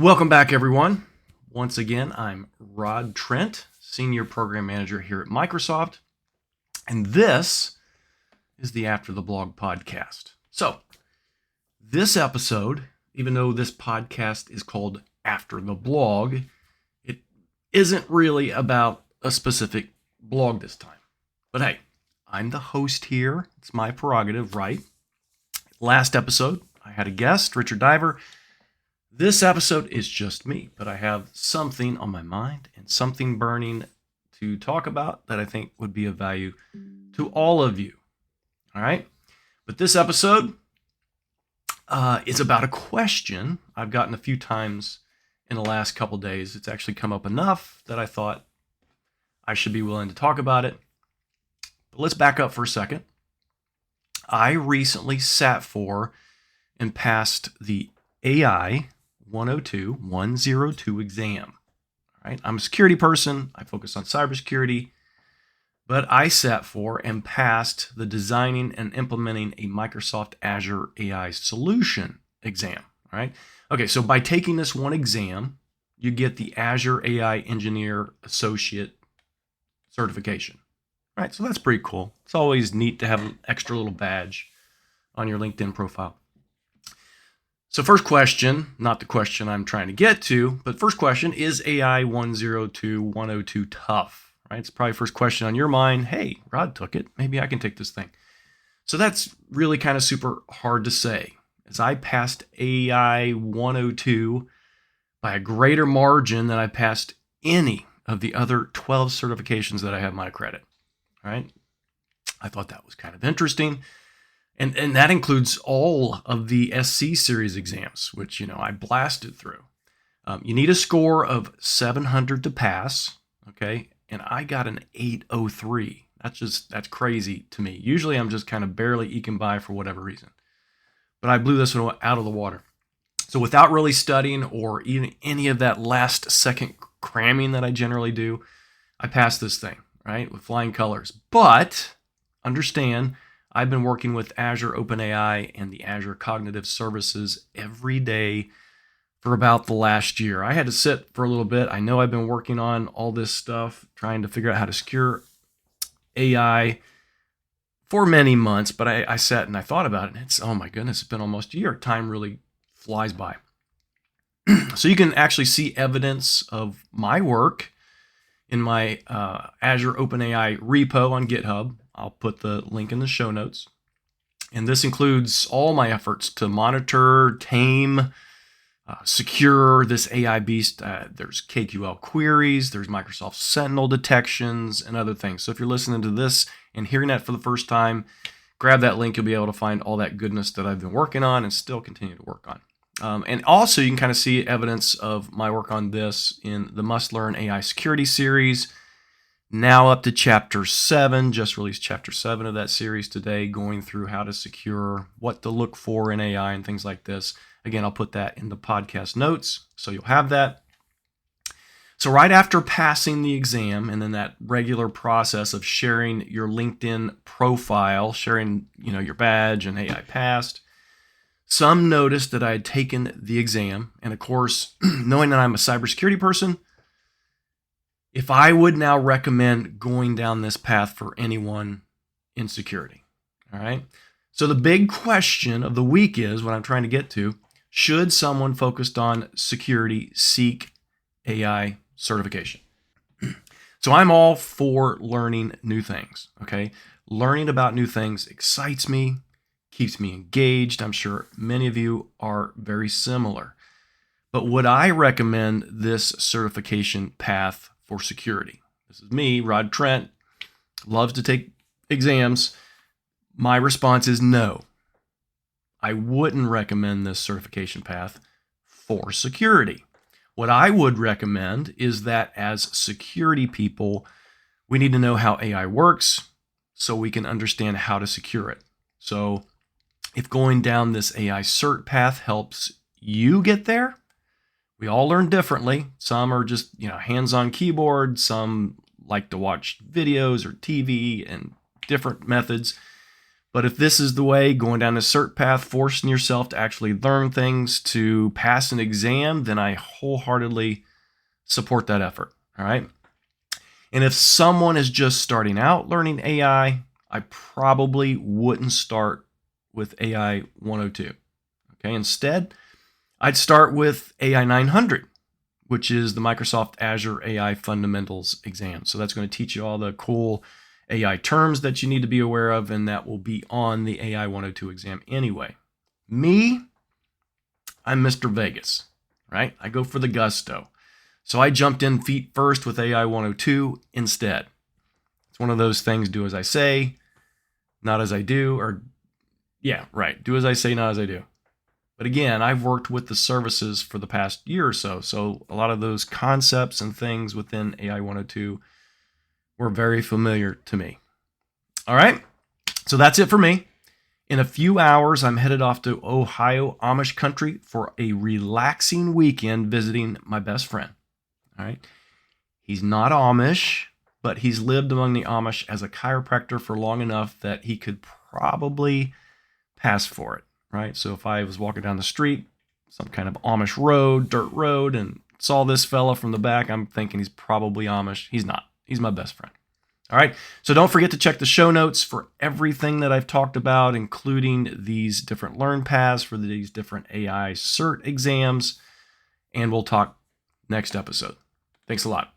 Welcome back, everyone. Once again, I'm Rod Trent, Senior Program Manager here at Microsoft, and this is the After the Blog podcast. So, this episode, even though this podcast is called After the Blog, it isn't really about a specific blog this time. But hey, I'm the host here. It's my prerogative, right? Last episode, I had a guest, Richard Diver. This episode is just me, but I have something on my mind and something burning to talk about that I think would be of value to all of you. All right? But this episode is about a question I've gotten a few times in the last couple days. It's actually come up enough that I thought I should be willing to talk about it. But let's back up for a second. I recently sat for and passed the AI-102 exam. All right, I'm a security person. I focus on cybersecurity, but I sat for and passed the designing and implementing a Microsoft Azure AI solution exam. All right. Okay, so by taking this one exam, you get the Azure AI Engineer Associate certification. All right, so that's pretty cool. It's always neat to have an extra little badge on your LinkedIn profile. So first question, not the question I'm trying to get to, but first question, is AI-102 tough? Right? It's probably first question on your mind. Hey, Rod took it. Maybe I can take this thing. So that's really kind of super hard to say. As I passed AI-102 by a greater margin than I passed any of the other 12 certifications that I have my credit. All right? I thought that was kind of interesting. And that includes all of the SC series exams, which, I blasted through. You need a score of 700 to pass, okay? And I got an 803. That's crazy to me. Usually I'm just kind of barely eking by for whatever reason. But I blew this one out of the water. So without really studying or even any of that last second cramming that I generally do, I passed this thing, right? With flying colors. But understand, I've been working with Azure OpenAI and the Azure Cognitive Services every day for about the last year. I had to sit for a little bit. I know I've been working on all this stuff, trying to figure out how to secure AI for many months, but I sat and I thought about it, and oh my goodness, it's been almost a year. Time really flies by. So you can actually see evidence of my work in my Azure OpenAI repo on GitHub. I'll put the link in the show notes. And this includes all my efforts to monitor, tame, secure this AI beast. There's KQL queries, there's Microsoft Sentinel detections, and other things. So if you're listening to this and hearing that for the first time, grab that link. You'll be able to find all that goodness that I've been working on and still continue to work on. And also, you can kind of see evidence of my work on this in the Must Learn AI Security series. Now up to Chapter 7, just released Chapter 7 of that series today, going through how to secure, what to look for in AI and things like this. Again, I'll put that in the podcast notes, so you'll have that. So right after passing the exam and then that regular process of sharing your LinkedIn profile, sharing your badge and hey, I passed, some noticed that I had taken the exam. And of course, knowing that I'm a cybersecurity person, if I would now recommend going down this path for anyone in security. All right. So the big question of the week is what I'm trying to get to. Should someone focused on security seek AI certification? So I'm all for learning new things. Okay. Learning about new things excites me, keeps me engaged. I'm sure many of you are very similar. But would I recommend this certification path for security? This is me, Rod Trent, loves to take exams. My response is no. I wouldn't recommend this certification path for security. What I would recommend is that as security people, we need to know how AI works so we can understand how to secure it. So if going down this AI cert path helps you get there, we all learn differently. Some are just, hands-on keyboard. Some like to watch videos or TV and different methods. But if this is the way, going down the cert path, forcing yourself to actually learn things to pass an exam, then I wholeheartedly support that effort. All right. And if someone is just starting out learning AI, I probably wouldn't start with AI 102. Okay. Instead, I'd start with AI 900, which is the Microsoft Azure AI Fundamentals exam. So that's going to teach you all the cool AI terms that you need to be aware of, and that will be on the AI 102 exam anyway. Me, I'm Mr. Vegas, right? I go for the gusto. So I jumped in feet first with AI 102 instead. It's one of those things, do as I say, not as I do, or yeah, right. Do as I say, not as I do. But again, I've worked with the services for the past year or so. So a lot of those concepts and things within AI 102 were very familiar to me. All right. So that's it for me. In a few hours, I'm headed off to Ohio, Amish country for a relaxing weekend visiting my best friend. All right. He's not Amish, but he's lived among the Amish as a chiropractor for long enough that he could probably pass for it, right? So if I was walking down the street, some kind of Amish road, dirt road, and saw this fella from the back, I'm thinking he's probably Amish. He's not. He's my best friend. All right. So don't forget to check the show notes for everything that I've talked about, including these different learn paths for these different AI cert exams. And we'll talk next episode. Thanks a lot.